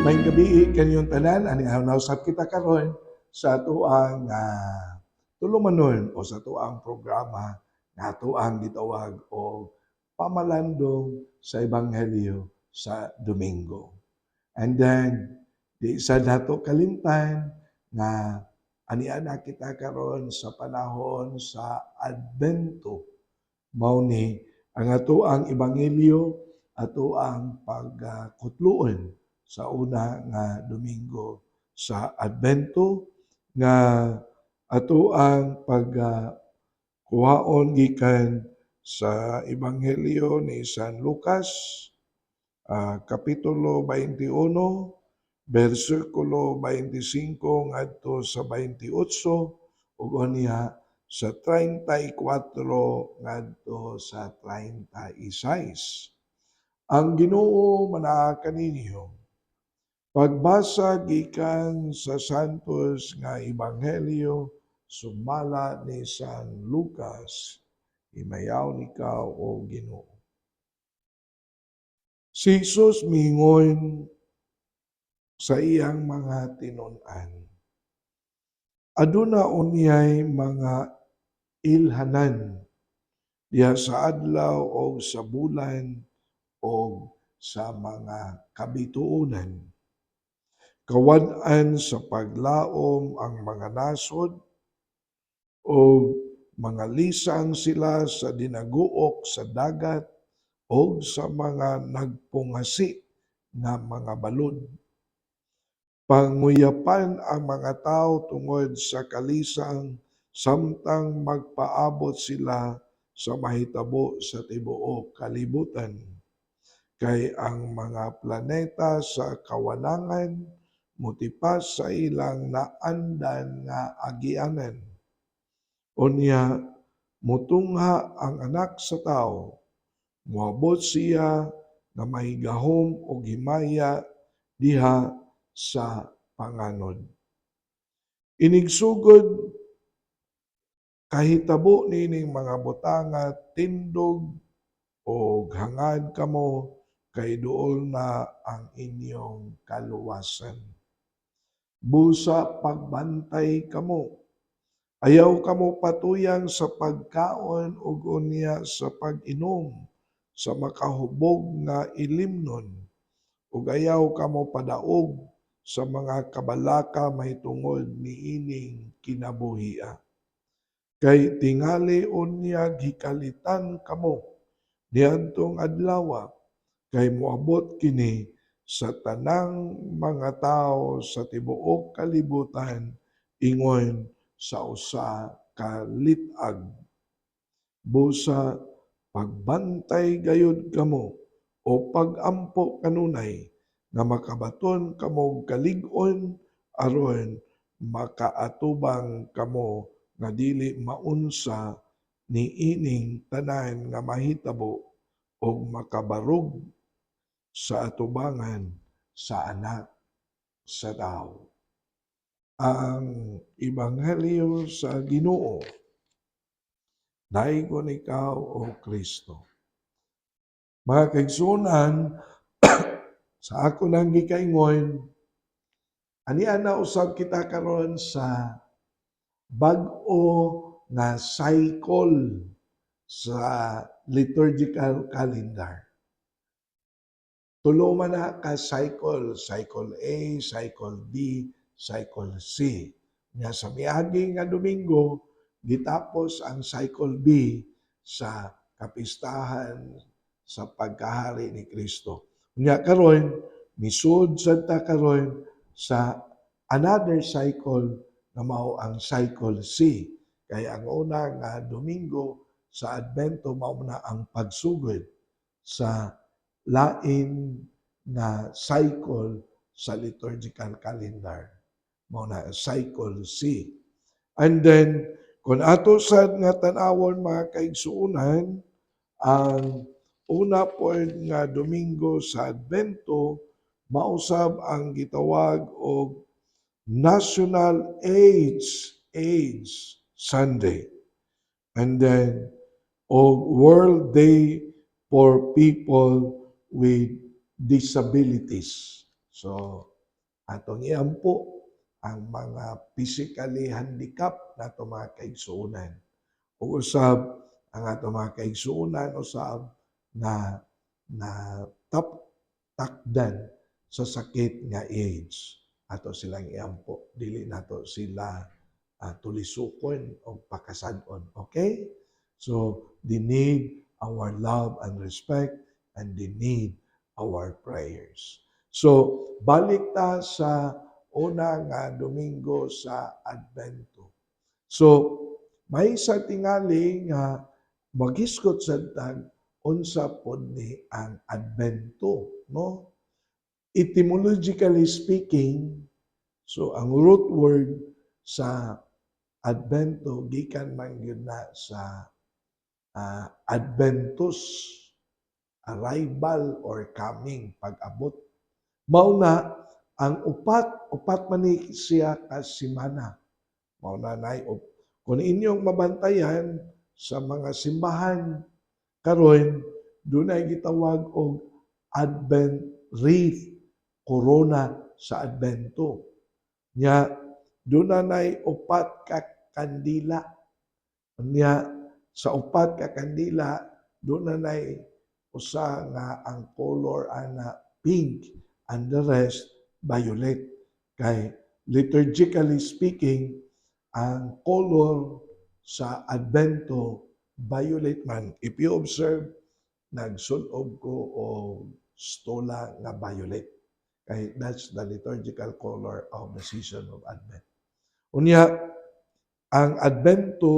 Maayong gabi kanyong tanan, ani nausap kita karon sa tuang tulumanon o sa tuang programa nga tuang gitawag o pamalandong sa Ebanghelyo sa Domingo. And then di isa nato kalimtan nga aniana kita karon sa panahon sa Advento. Mao ni ang ato ang ebanghelyo ato ang pagkutluon sa una nga Domingo sa Advento nga ato ang kuhaon gikan sa ebanghelyo ni San Lucas kapitulo 21 bersikulo 25 ngadto sa 28 ug unya sa 34 ngadto sa 36. Ang Ginoo manaa kaninyo. Pagbasa gikan sa Santos nga Ebanghelyo sumala ni San Lucas. Himayaw nikaw o Ginoo. Si Jesus mingon sa iyang mga tinun-an. Aduna unyay mga ilhanan diha sa adlaw o sa bulan o sa mga kabituonan. Kawad-an sa paglaom ang mga nasod o mga lisang sila sa dinaguok sa dagat o sa mga nagpungasi nga mga balod. Panguyapan ang mga tao tungod sa kalisang samtang magpaabot sila sa mahitabo sa tibuok kalibutan. Kay ang mga planeta sa kawanangan motipas sa ilang naandan nga agianan. Unya mutungha ang anak sa tao, moabot siya na mahigahom o himaya diha sa panganod. Inigsugod kahitabo nining mga butanga tindog o hangad kamo kay duol na ang inyong kaluwasan. Busa pagbantay kamo. Ayaw kamo patuyang sa pagkaon ug unya sa pag-inom sa makahubog nga ilimnon ug ayaw kamo padaog sa mga kabalaka mahitungod niining kinabuhia. Kay tingali unya gikalitan kamo niadtong adlaw kay moabot kini sa tanang mga tao sa tibuok kalibutan ingon sa usa ka lit-ag. Busa pagbantay gayud kamo o pag-ampo kanunay nga makabaton kamo kalig-on aron makaatubang kamo nga dili maunsa niining tanan nga mahitabo ug makabarog sa atubangan sa anak sa tao. Ang Ebanghelyo sa Ginoo. Daigon ikaw o Kristo. Mga kaigsuonan, sa ako nang gikaingon, aniana usab kita karon sa bag-o nga cycle sa liturgical calendar. Tulo man na ka cycle, cycle A, cycle B, cycle C. Nga sa miagi nga Domingo, gitapos ang cycle B sa kapistahan sa pagkahari ni Kristo. Nga karon misud sad ta karon sa another cycle na mao ang cycle C. Kaya ang una nga Domingo sa Advento mao na ang pagsugod sa lain na cycle sa liturgical calendar. Mao na cycle C. And then kung ato sad nga tan-awon mga kaigsuonan, ang una pod nga Domingo sa Advento mausab ang gitawag og National AIDS Sunday. And then World Day for People with Disabilities. So atong iampo ang mga physically handicapped nato mga kaigsuonan. Ug usab ang atong mga kaigsuonan usab na na takdan sa sakit nga AIDS. Ato silang iampo, dili nato sila tulisokon o pakasad-on. Okay? So, they need our love and respect, and they need our prayers. So, balik ta sa una nga Domingo sa Advento. So, may sa tingali nga maghiskot sa tag unsa pod ni ang Advento, no? Etymologically speaking, so ang root word sa Advento gikan man gyud na sa Adventus, arrival or coming, pag-abot. Mao na ang upat man ni siya ka semana. Mao na nay kung inyong mabantayan sa mga simbahan karon dunay gitawag og Advent wreath, corona sa Advento. Nya dunay upat ka kandila. Nya sa upat ka kandila dunay usa nga ang color ana pink and the rest violet. Kay liturgically speaking, ang color sa Advento violet man. If you observe, nagsulob ko o stola nga violet. Kay that's the liturgical color of the season of Advent. Unya, ang Advento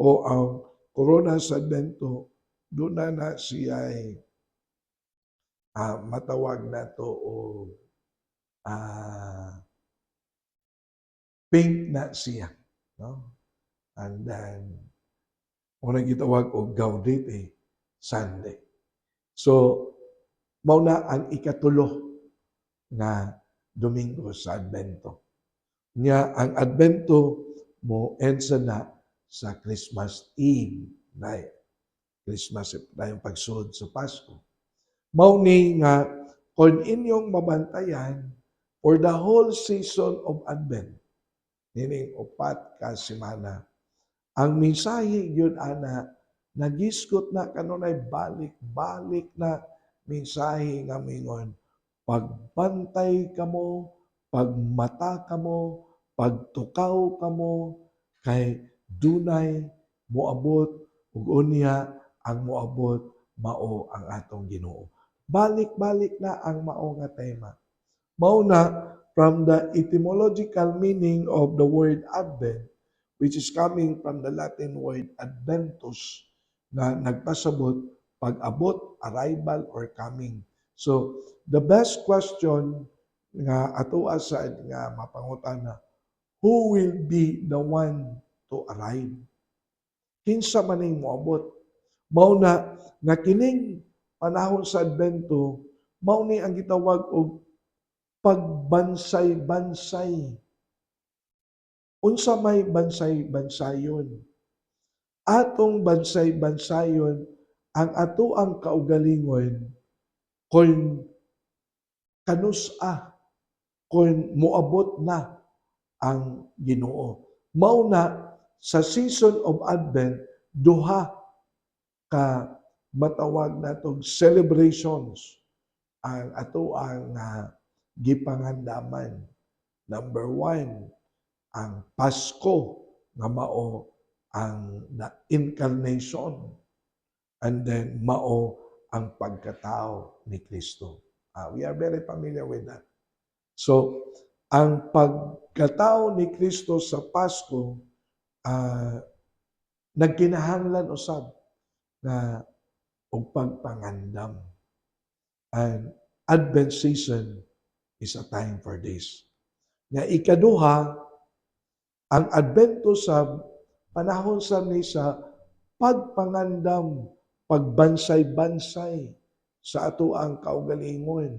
o ang corona sa Advento, doon na siya ay matawag na to o pink na siya. No? And then, unang gitawag o Gaudete Sunday. So, mao na ang ikatulo nga Domingo sa Advento. Nya ang Advento mo EDSA na sa Christmas Eve na Christmas na yung pagsud sa Pasko. Mao ni nga kung inyong mabantayan for the whole season of Advent, meaning upat ka semana, ang mensahe yun ana nagiskot na kanunay balik-balik na mensahe nga mingon pagbantay kamo, pagmata kamo, pagtukaw kamo kay dunay moabot ug unya ang moabot mao ang atong Ginoo. Balik-balik na ang mao nga tema. Mao na from the etymological meaning of the word Advent, which is coming from the Latin word adventus, na nagpasabot, pag-abot, arrival, or coming. So, the best question nga ato aside nga mapangutana, who will be the one to arrive? Kinsa man ning moabot? Mao na nga kining panahon sa Advento, mao ni ang gitawag og pagbansay-bansay. Unsa may bansay-bansayon? Atong bansay-bansayon ang atoang kaugalingon kung kanus-a, kung moabot na ang Ginoo. Mao na sa season of Advent, duha ka matawag natong celebrations ang atoang gipangandaman. Number one, ang Pasko nga mao ang incarnation, and then mao ang pagkatao ni Kristo. We are very familiar with that. So, ang pagkatao ni Kristo sa Pasko nagkinahanglan usab na og pagpangandam. And Advent season is a time for this. Nga ikaduha, ang Advento sa panahon sa misa, pagpangandam, pagbansay-bansay sa ato ang kaugalingon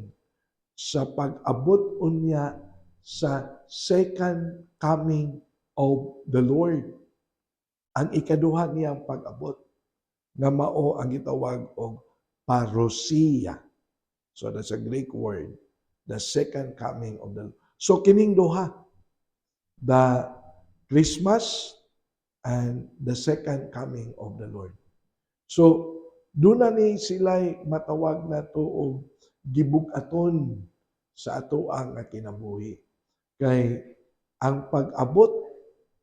sa pag-abot unya sa second coming of the Lord. Ang ikaduha niyang pag-abot nga mao ang gitawag og parousia. So that's a Greek word, the second coming of the Lord. So kining duha, the Christmas and the second coming of the Lord. So doon na ni sila'y matawag na to og gibug-aton sa atoang nga kinabuhi. Kay ang pag-abot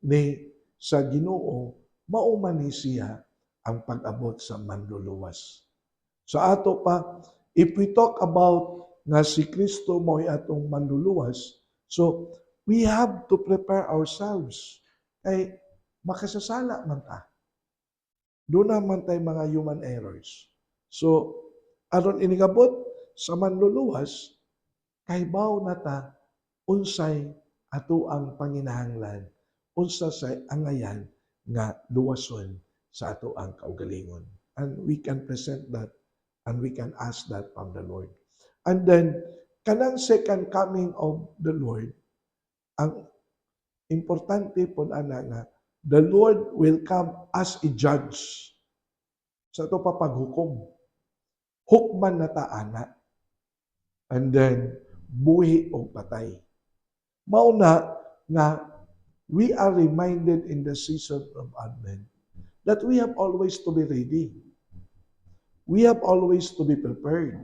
ni sa Ginoo mao man ni siya ang pag-abot sa manluluwas. Sa ato pa, if we talk about nga si Kristo mo'y atong manluluwas, so we have to prepare ourselves. Kay makasasala man ta. Doon naman tayo mga human errors. So, aron inigabot sa manluluwas, kay baw na ta, unsay ato ang panginahanglan, unsa say angayan nga luwason sa ato ang kaugalingon. And we can present that and we can ask that from the Lord. And then, kanang second coming of the Lord, ang importante po ana nga, the Lord will come as a judge sa ito papaghukom. Hukman na taana. And then, buhi o patay. Mauna nga, we are reminded in the season of Advent that we have always to be ready. We have always to be prepared.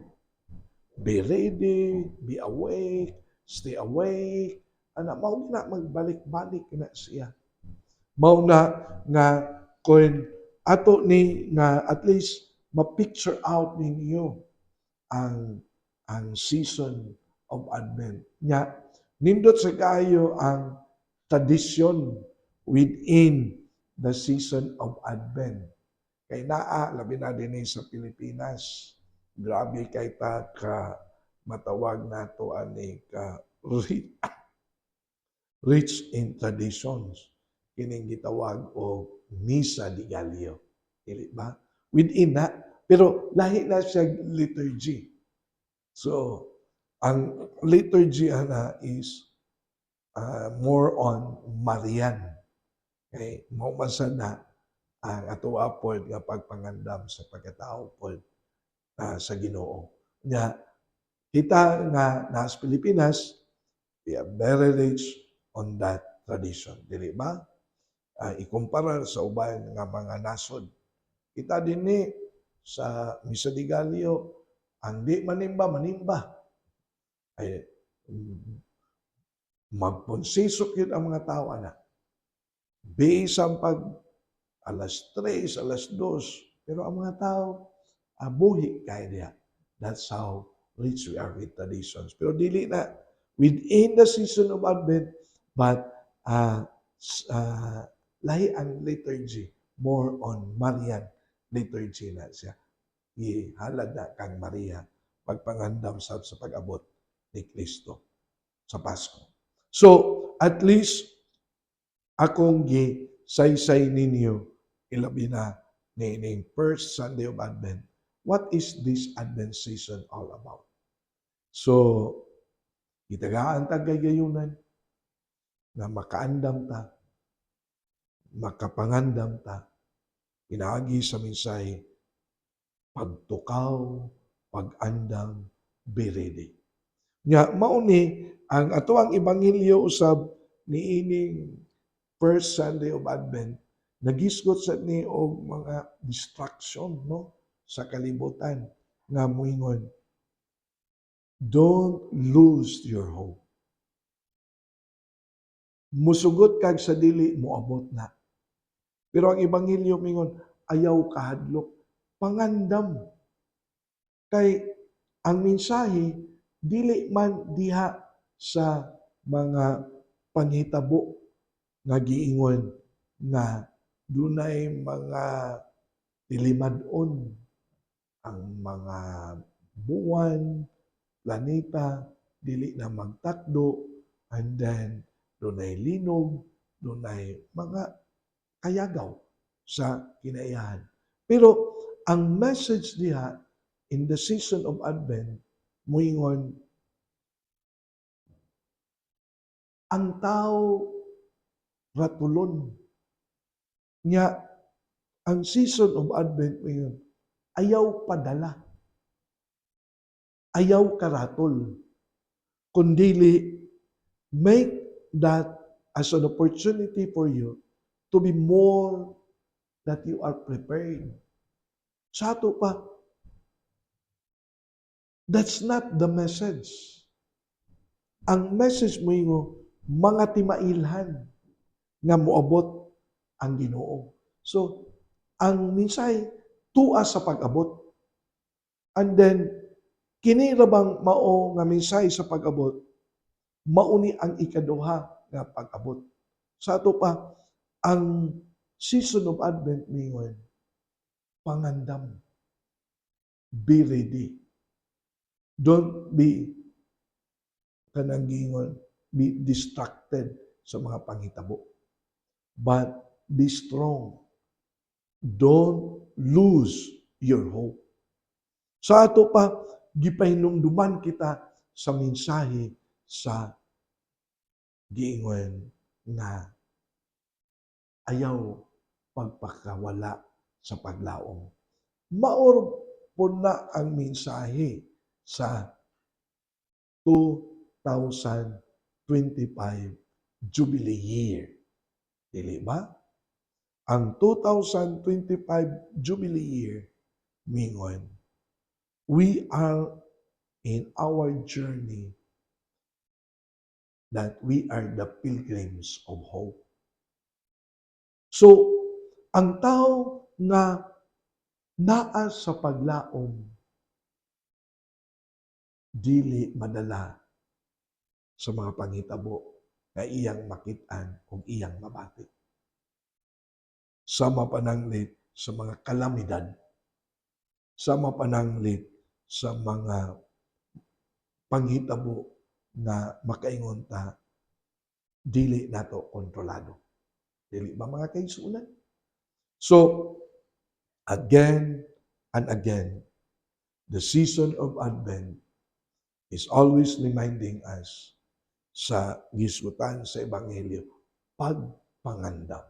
Be ready, be awake, stay awake. Mao na magbalik-balik na siya. Mao na nga kung ato ni nga at least ma-picture out ninyo ang season of Advent. Nya, nindot sa kayo ang tradisyon within the season of Advent. Kay naa, labi na din sa Pilipinas, grabe kay ta ka matawag nato ani ka rich in traditions. Kining gitawag o Misa di Gallo. Dili ba? Within na, pero lahi na siya liturgy. So, ang liturgy ana is more on Marian. Okay? Maumasan na ang ato apod nga pagpangandam sa pagkatao pod sa Ginoo. Nya, kita nga nas Pilipinas, we are very rich on that tradition. Dili ba? Ikumpara sa uban nga mga nasod. Kita din ni sa Misa di Gallo, ang di manimba. Ay, magponsisok yun ang mga tao, anak. Bisang pag alas 3, alas 2, pero ang mga tao, buhi kaya niya. That's how rich we are with traditions. Pero dili na, within the season of Advent, but lahi ang liturgy, more on Marian liturgy na siya. Ihalad na kang Maria, pagpangandam sa pag-abot ni Kristo sa Pasko. So, at least, akong saysay ninyo, ilabi na ni first Sunday of Advent, what is this Advent season all about? So, itagaan ta gayunan na makaandam ta, makapangandam ta, inaagi sa minsay, pagtukaw, pag-andam, be ready. Nga, mauni, ang atoang ebanghelyo usab ni ining first Sunday of Advent, nagisgot sa ni og mga distraction, no? Sa kalibutan, nga moingon, don't lose your hope. Musugot kag sa dili, moabot na. Pero ang ebanghelyo mingon, ayaw kahadlok, pangandam. Kay ang mensahe, dili man diha sa mga panghitabo nga giingon na dunay mga tilimadon ang mga buwan, planeta, dili na magtakdo, and then dunay linog, dunay mga kayagaw sa kinaiyahan. Pero ang message diha in the season of Advent, moingon, ang tao ratulon. Nya, ang season of Advent moingon, ayaw padala. Ayaw karatol. Kundili make that as an opportunity for you to be more that you are prepared. Sa ato pa, that's not the message. Ang message mo yung mga timailhan nga moabot ang Ginoo. So, ang minsay tuwa sa pag-abot. And then, kini ra bang mao nga minsay sa pag-abot, mauni ang ikaduha nga pag-abot. Sa ato pa, ang season of Advent mingon, pangandam. Be ready. Don't be kanang gingon, be distracted sa mga panghitabo. But be strong. Don't lose your hope. Sa ato pa, gipahinumduman kita sa mensahe sa giingon na ayaw pagpakawala sa paglaom. Maor po na ang mensahe sa 2025 Jubilee Year. Dili ba? Ang 2025 Jubilee Year, mingon, we are in our journey that we are the pilgrims of hope. So, ang tao na naa sa paglaom, dili madala sa mga panghitabo na iyang makitaan o iyang mabati. Sama pananglit sa mga kalamidad, sama pananglit sa mga panghitabo na makaingon ta, dili nato kontrolado. Dili ba mga kaigsuonan? So, again and again, the season of Advent is always reminding us sa gisgutan sa Ebanghelyo, pagpangandam.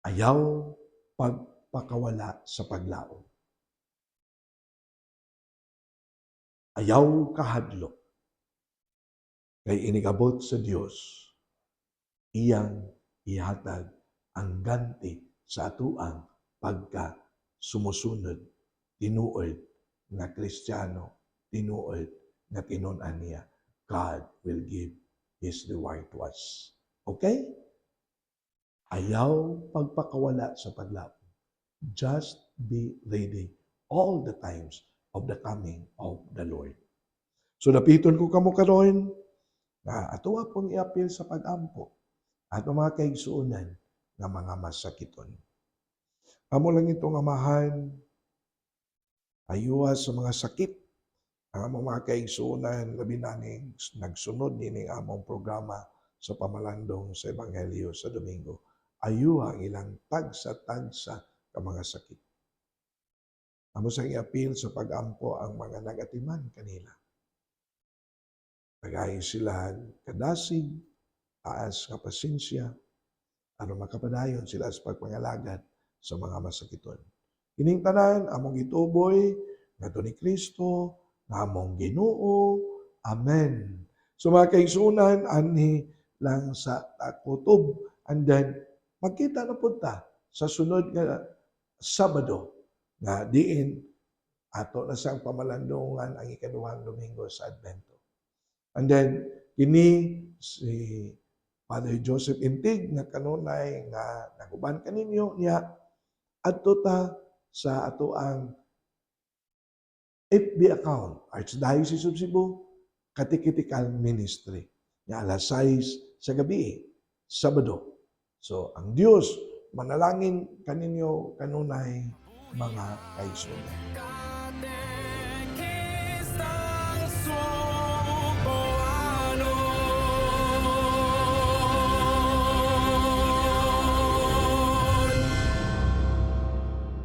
Ayaw pagpakawala sa paglaom. Ayaw kahadlok. Kay inigabot sa Dios, iyang ihatag ang ganti sa atuang pagka sumusunod, tinuod na Kristiyano, tinuod na tinunan niya. God will give His reward to us. Okay? Ayaw pagpakawala sa paglaom. Just be ready all the times of the coming of the Lord. So napiton ko kamo karon na atuwa pong iapil sa pag-ampo at mga kaigsuonan nga mga masakiton. Amo lang itong amahan, ayuwa sa mga sakit, ang among mga kaigsuonan, labi naning nagsunod nining among programa sa pamalandong sa Ebanghelyo sa Domingo. Ayuha ang ilang tagsa-tagsa ka mga sakit. Amo sang iapil sa pag-ampo ang mga nagatiman kanila. Nagayon sila kadasig, taas nga pasensya, aron makapadayon sila sa pagpangalagad sa mga masakiton. Kining tanan among gituboy ngadto ni Kristo, nga among Ginoo. Amen. So mga kaigsuonan, anhi lang sa kutob, and then magkita na punta sa sunod nga Sabado na diin ato na sang pamalandungan ang ikaduhang Domingo sa Advento. And then kini si Father Joseph Intig nga kanunay nga naguban kaninyo niya adto ta sa ato ang FB account, Archdiocese of Cebu Catechetical Ministry, nga alas 6 sa gabi, Sabado. So, ang Diyos, manalangin kaninyo kanunay mga kaigsuonan.